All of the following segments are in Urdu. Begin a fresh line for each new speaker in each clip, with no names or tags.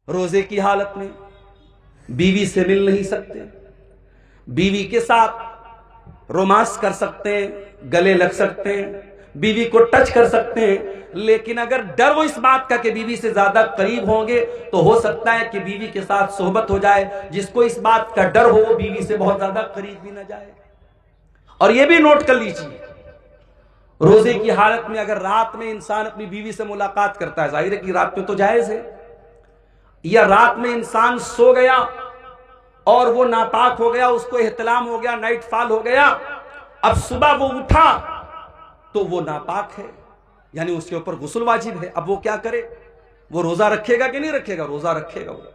روزے کی حالت میں بیوی سے مل نہیں سکتے، بیوی کے ساتھ رومانس کر سکتے ہیں، گلے لگ سکتے ہیں، بیوی کو ٹچ کر سکتے ہیں، لیکن اگر ڈر وہ اس بات کا کہ بیوی سے زیادہ قریب ہوں گے تو ہو سکتا ہے کہ بیوی کے ساتھ صحبت ہو جائے، جس کو اس بات کا ڈر ہو وہ بیوی سے بہت زیادہ قریب بھی نہ جائے۔ اور یہ بھی نوٹ کر لیجیے، روزے کی حالت میں اگر رات میں انسان اپنی بیوی سے ملاقات کرتا ہے، ظاہر ہے کہ رات میں تو جائز ہے، یا رات میں انسان سو گیا اور وہ ناپاک ہو گیا، اس کو احتلام ہو گیا، نائٹ فال ہو گیا، اب صبح وہ اٹھا تو وہ ناپاک ہے، یعنی اس کے اوپر غسل واجب ہے۔ اب وہ کیا کرے؟ وہ روزہ رکھے گا کہ نہیں رکھے گا؟ روزہ رکھے گا وہ۔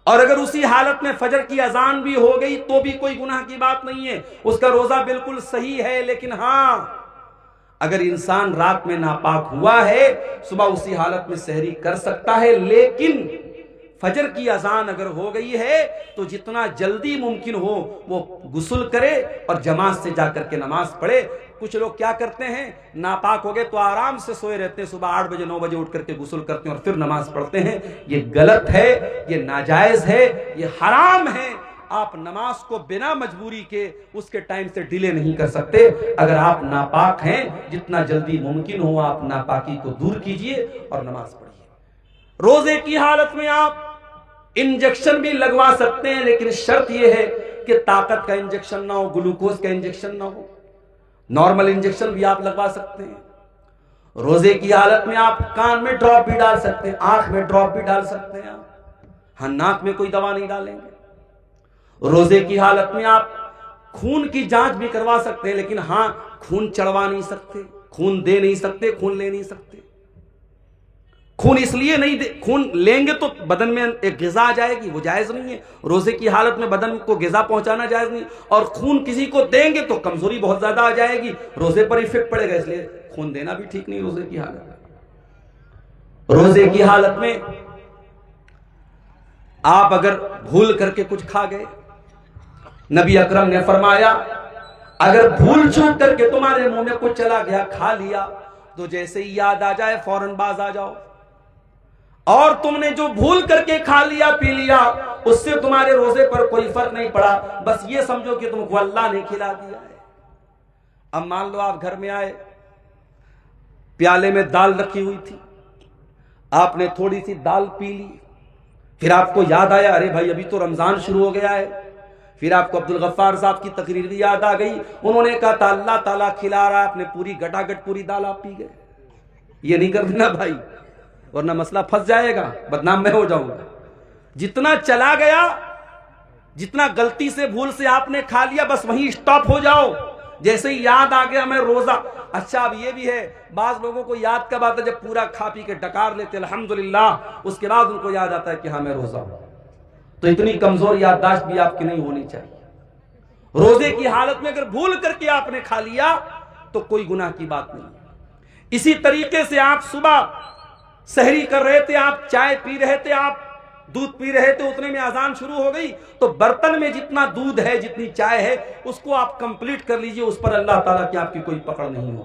اور اگر اسی حالت میں فجر کی اذان بھی ہو گئی تو بھی کوئی گناہ کی بات نہیں ہے، اس کا روزہ بالکل صحیح ہے۔ لیکن ہاں، اگر انسان رات میں ناپاک ہوا ہے، صبح اسی حالت میں سحری کر سکتا ہے، لیکن فجر کی اذان اگر ہو گئی ہے تو جتنا جلدی ممکن ہو وہ غسل کرے اور جماعت سے جا کر کے نماز پڑھے۔ کچھ لوگ کیا کرتے ہیں، ناپاک ہو گئے تو آرام سے سوئے رہتے ہیں، صبح 8 بجے 9 بجے اٹھ کر کے غسل کرتے ہیں اور پھر نماز پڑھتے ہیں۔ یہ غلط ہے، یہ ناجائز ہے، یہ حرام ہے۔ آپ نماز کو بنا مجبوری کے اس کے ٹائم سے ڈیلے نہیں کر سکتے۔ اگر آپ ناپاک ہیں، جتنا جلدی ممکن ہو آپ ناپاکی کو دور کیجئے اور نماز پڑھیے۔ روزے کی حالت میں آپ انجیکشن بھی لگوا سکتے ہیں، لیکن شرط یہ ہے کہ طاقت کا انجیکشن نہ ہو، گلوکوز کا انجیکشن نہ ہو۔ نارمل انجیکشن بھی آپ لگوا سکتے ہیں۔ روزے کی حالت میں آپ کان میں ڈراپ بھی ڈال سکتے ہیں، آنکھ میں ڈراپ بھی ڈال سکتے ہیں آپ، ہاں ناک میں کوئی دوا نہیں ڈالیں گے۔ روزے کی حالت میں آپ خون کی جانچ بھی کروا سکتے ہیں، لیکن ہاں خون چڑھوا نہیں سکتے، خون دے نہیں سکتے، خون لے نہیں سکتے۔ خون اس لیے نہیں دے، خون لیں گے تو بدن میں ایک غذا آ جائے گی، وہ جائز نہیں ہے۔ روزے کی حالت میں بدن کو غذا پہنچانا جائز نہیں، اور خون کسی کو دیں گے تو کمزوری بہت زیادہ آ جائے گی، روزے پر ایفیکٹ پڑے گا، اس لیے خون دینا بھی ٹھیک نہیں روزے کی حالت میں۔ روزے کی حالت میں آپ اگر بھول کر کے کچھ کھا گئے، نبی اکرم نے فرمایا اگر بھول چوک کر کے تمہارے منہ میں کچھ چلا گیا، کھا لیا، تو جیسے ہی یاد آ جائے فوراً باز آ جاؤ، اور تم نے جو بھول کر کے کھا لیا پی لیا اس سے تمہارے روزے پر کوئی فرق نہیں پڑا، بس یہ سمجھو کہ تم کو اللہ نے کھلا دیا ہے۔ اب مان لو آپ گھر میں آئے، پیالے میں دال رکھی ہوئی تھی، آپ نے تھوڑی سی دال پی لی، پھر آپ کو یاد آیا ارے بھائی ابھی تو رمضان شروع ہو گیا ہے، پھر آپ کو عبدالغفار صاحب کی تقریر بھی یاد آ گئی، انہوں نے کہا تھا اللہ تعالیٰ کھلا رہا ہے، آپ نے پوری گٹا گٹ پوری دال آپ پی گئے۔ یہ نہیں کر دینا بھائی، ورنہ مسئلہ پھنس جائے گا، بدنام میں ہو جاؤں گا۔ جتنا چلا گیا، جتنا غلطی سے بھول سے آپ نے کھا لیا، بس وہیں اسٹاپ ہو جاؤ، جیسے ہی یاد آ گیا میں روزہ۔ اچھا اب یہ بھی ہے، بعض لوگوں کو یاد کب آتا ہے جب پورا کھا پی کے ڈکار لیتے الحمدللہ، اس کے بعد ان کو یاد آتا ہے کہ ہاں میں روزہ ہوں۔ تو اتنی کمزور یادداشت بھی آپ کی نہیں ہونی چاہیے۔ روزے کی حالت میں اگر بھول کر کے آپ نے کھا لیا تو کوئی گناہ کی بات نہیں۔ اسی طریقے سے آپ صبح سحری کر رہے تھے، آپ چائے پی رہے تھے، آپ دودھ پی رہے تھے، اتنے میں اذان شروع ہو گئی، تو برتن میں جتنا دودھ ہے، جتنی چائے ہے، اس کو آپ کمپلیٹ کر لیجئے، اس پر اللہ تعالیٰ کی آپ کی کوئی پکڑ نہیں ہو۔